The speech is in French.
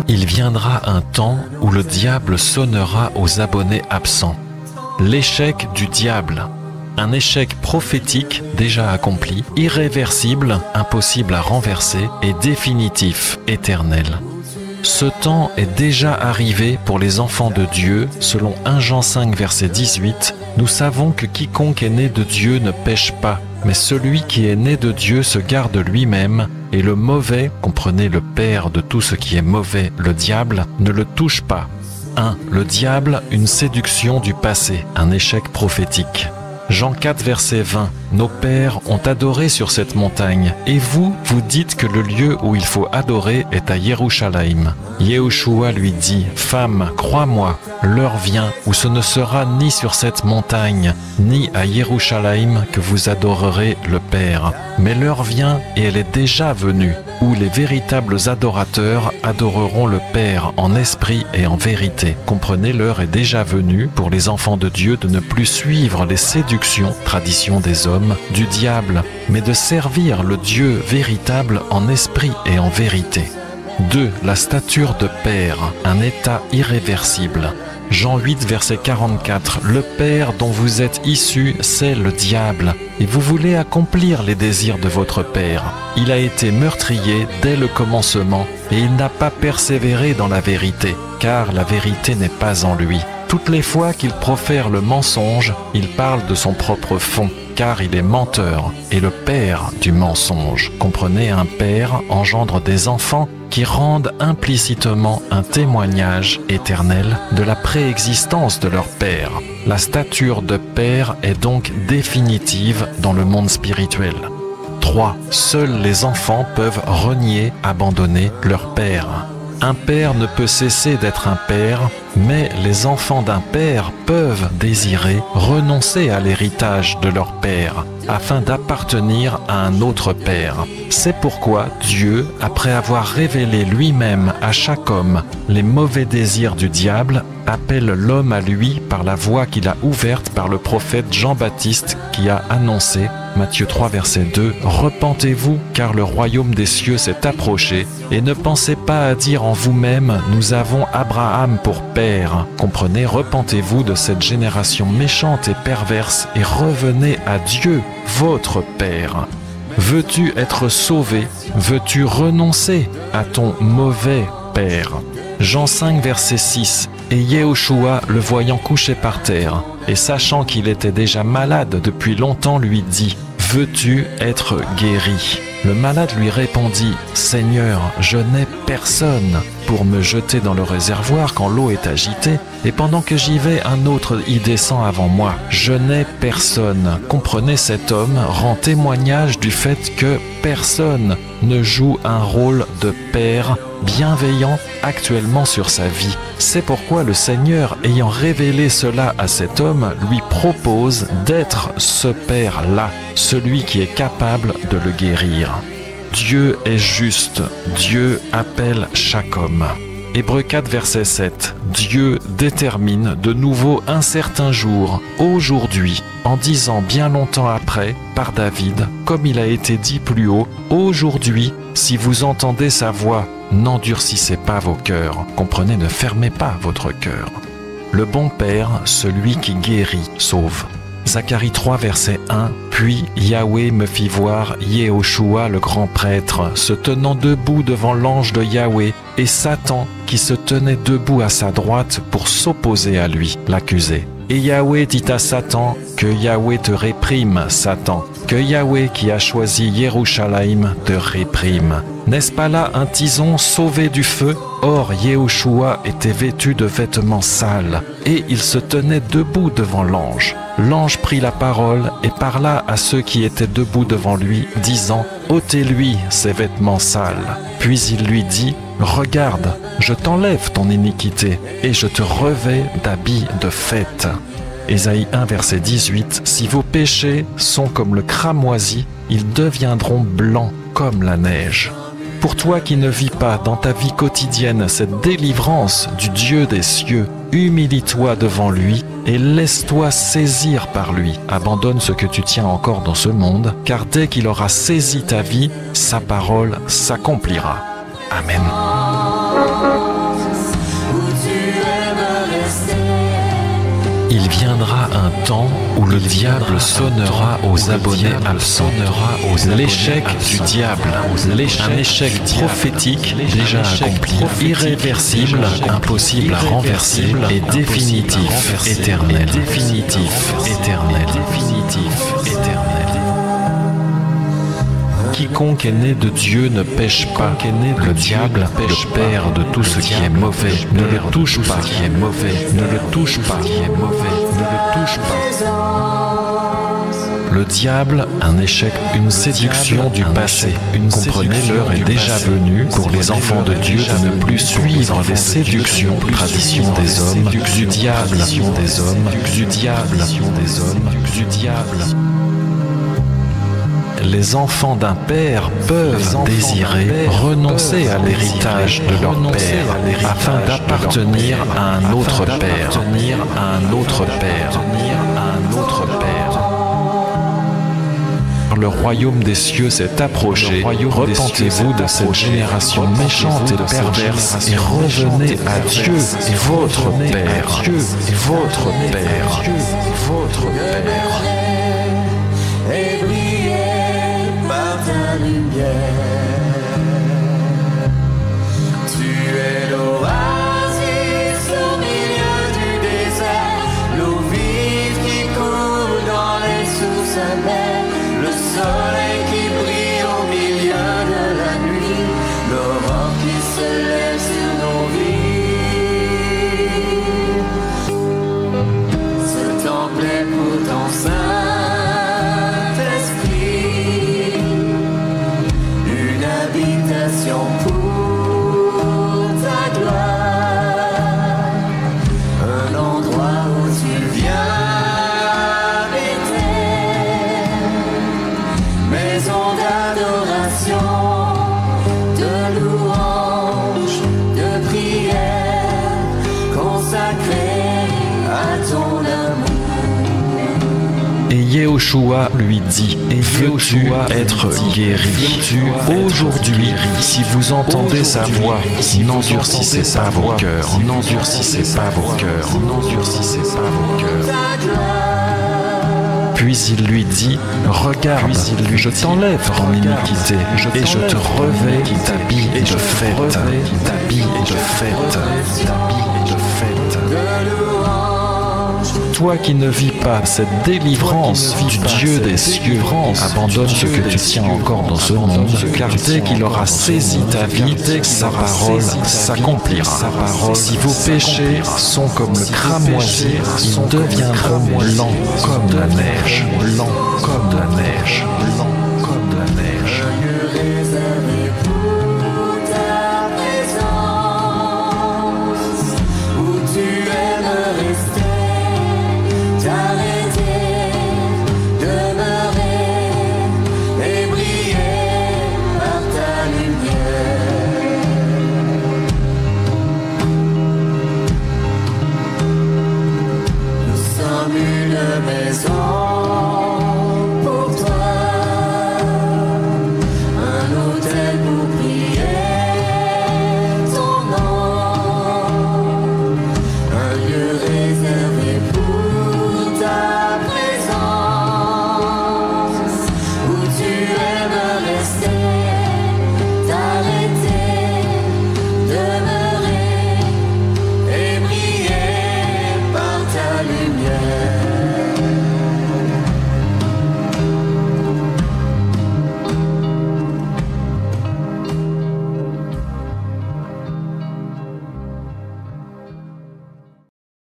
Il viendra un temps où le diable sonnera aux abonnés absents. L'échec du diable. Un échec prophétique déjà accompli, irréversible, impossible à renverser et définitif, éternel. Ce temps est déjà arrivé pour les enfants de Dieu, selon 1 Jean 5, verset 18. Nous savons que quiconque est né de Dieu ne pêche pas, mais celui qui est né de Dieu se garde lui-même, et le mauvais, comprenez le père de tout ce qui est mauvais, le diable, ne le touche pas. 1. Le diable, une séduction du passé, un échec prophétique. Jean 4, verset 20. Nos pères ont adoré sur cette montagne, et vous, vous dites que le lieu où il faut adorer est à Yerushalayim. Yehoshua lui dit, « Femme, crois-moi, l'heure vient où ce ne sera ni sur cette montagne, ni à Yerushalayim que vous adorerez le Père. Mais l'heure vient, et elle est déjà venue, où les véritables adorateurs adoreront le Père en esprit et en vérité. » Comprenez, l'heure est déjà venue pour les enfants de Dieu de ne plus suivre les séductions, traditions des hommes, du diable, mais de servir le Dieu véritable en esprit et en vérité. 2. La stature de Père, un état irréversible. Jean 8, verset 44. Le Père dont vous êtes issus, c'est le diable, et vous voulez accomplir les désirs de votre Père. Il a été meurtrier dès le commencement, et il n'a pas persévéré dans la vérité, car la vérité n'est pas en lui. Toutes les fois qu'il profère le mensonge, il parle de son propre fond, car il est menteur et le père du mensonge. Comprenez, un père engendre des enfants qui rendent implicitement un témoignage éternel de la préexistence de leur père. La stature de père est donc définitive dans le monde spirituel. 3. Seuls les enfants peuvent renier, abandonner leur père. Un père ne peut cesser d'être un père, mais les enfants d'un père peuvent désirer renoncer à l'héritage de leur père afin d'appartenir à un autre père. C'est pourquoi Dieu, après avoir révélé lui-même à chaque homme les mauvais désirs du diable, appelle l'homme à lui par la voie qu'il a ouverte par le prophète Jean-Baptiste qui a annoncé, Matthieu 3, verset 2, « Repentez-vous, car le royaume des cieux s'est approché, et ne pensez pas à dire en vous-même, nous avons Abraham pour père. » Comprenez, repentez-vous de cette génération méchante et perverse, et revenez à Dieu, votre Père. Veux-tu être sauvé? Veux-tu renoncer à ton mauvais père? Jean 5, verset 6. Et Yehoshua, le voyant couché par terre, et sachant qu'il était déjà malade depuis longtemps, lui dit, « Veux-tu être guéri ?» Le malade lui répondit, « Seigneur, je n'ai personne pour me jeter dans le réservoir quand l'eau est agitée, et pendant que j'y vais, un autre y descend avant moi. Je n'ai personne. » Comprenez, cet homme rend témoignage du fait que personne ne joue un rôle de père bienveillant actuellement sur sa vie. C'est pourquoi le Seigneur, ayant révélé cela à cet homme, lui propose d'être ce père-là, celui qui est capable de le guérir. Dieu est juste, Dieu appelle chaque homme. Hébreux 4, verset 7. Dieu détermine de nouveau un certain jour, aujourd'hui, en disant bien longtemps après, par David, comme il a été dit plus haut, « Aujourd'hui, si vous entendez sa voix, n'endurcissez pas vos cœurs. » Comprenez, ne fermez pas votre cœur. Le bon Père, celui qui guérit, sauve. Zacharie 3, verset 1. Puis Yahweh me fit voir Yehoshua, le grand prêtre, se tenant debout devant l'ange de Yahweh, et Satan qui se tenait debout à sa droite pour s'opposer à lui, l'accuser. Et Yahweh dit à Satan, « Que Yahweh te réprime, Satan, que Yahweh qui a choisi Yerushalayim te réprime. » N'est-ce pas là un tison sauvé du feu? Or, Yehoshua était vêtu de vêtements sales, et il se tenait debout devant l'ange. L'ange prit la parole et parla à ceux qui étaient debout devant lui, disant, « Ôtez-lui ses vêtements sales. » Puis il lui dit, « Regarde, je t'enlève ton iniquité, et je te revais d'habits de fête. » Ésaïe 1, verset 18, « Si vos péchés sont comme le cramoisi, ils deviendront blancs comme la neige. » Pour toi qui ne vis pas dans ta vie quotidienne cette délivrance du Dieu des cieux, Humilie-toi devant lui et laisse-toi saisir par lui. Abandonne ce que tu tiens encore dans ce monde, car dès qu'il aura saisi ta vie, sa parole s'accomplira. Amen. Il viendra un temps où le diable sonnera aux abonnés absents. L'échec du diable, un échec prophétique déjà accompli, irréversible, impossible à renverser et définitif, éternel. Quiconque est né de Dieu ne pêche pas. Le diable, le père de tout ce qui est mauvais, ne le touche pas. Le diable, un échec, une séduction du passé. Comprenez, l'heure est déjà venue pour les enfants de Dieu de ne plus suivre les séductions, traditions des hommes, du diable. Les enfants d'un père peuvent désirer renoncer à l'héritage de leur père afin d'appartenir à un autre père. Le royaume des cieux s'est approché. Repentez-vous de cette génération méchante et perverse et revenez à Dieu et votre Père. Tu es l'oasis au milieu du désert, l'eau vive qui coule dans les sources amères, le soleil qui brille au milieu de la nuit, l'aurore qui se lève sur nos vies. Ce temple est pour ton Saint-Esprit, une habitation pour ta gloire, un endroit où tu viens habiter, maison d'adoration, de louange, de prière, consacrée à ton amour. Et Yehoshua lui dit, veux-tu être guéri? Aujourd'hui, si vous entendez sa voix, n'endurcissez pas vos cœurs. Puis il lui dit, regarde, je t'enlève ton iniquité et je te revêt d'habits de fête. Toi qui ne vis pas cette délivrance du Dieu des cieux, abandonne ce que tu tiens encore dans ce monde, car dès qu'il aura saisi ta vie, sa parole s'accomplira. Si vos péchés sont comme le cramoisi, ils deviendront blancs comme la neige.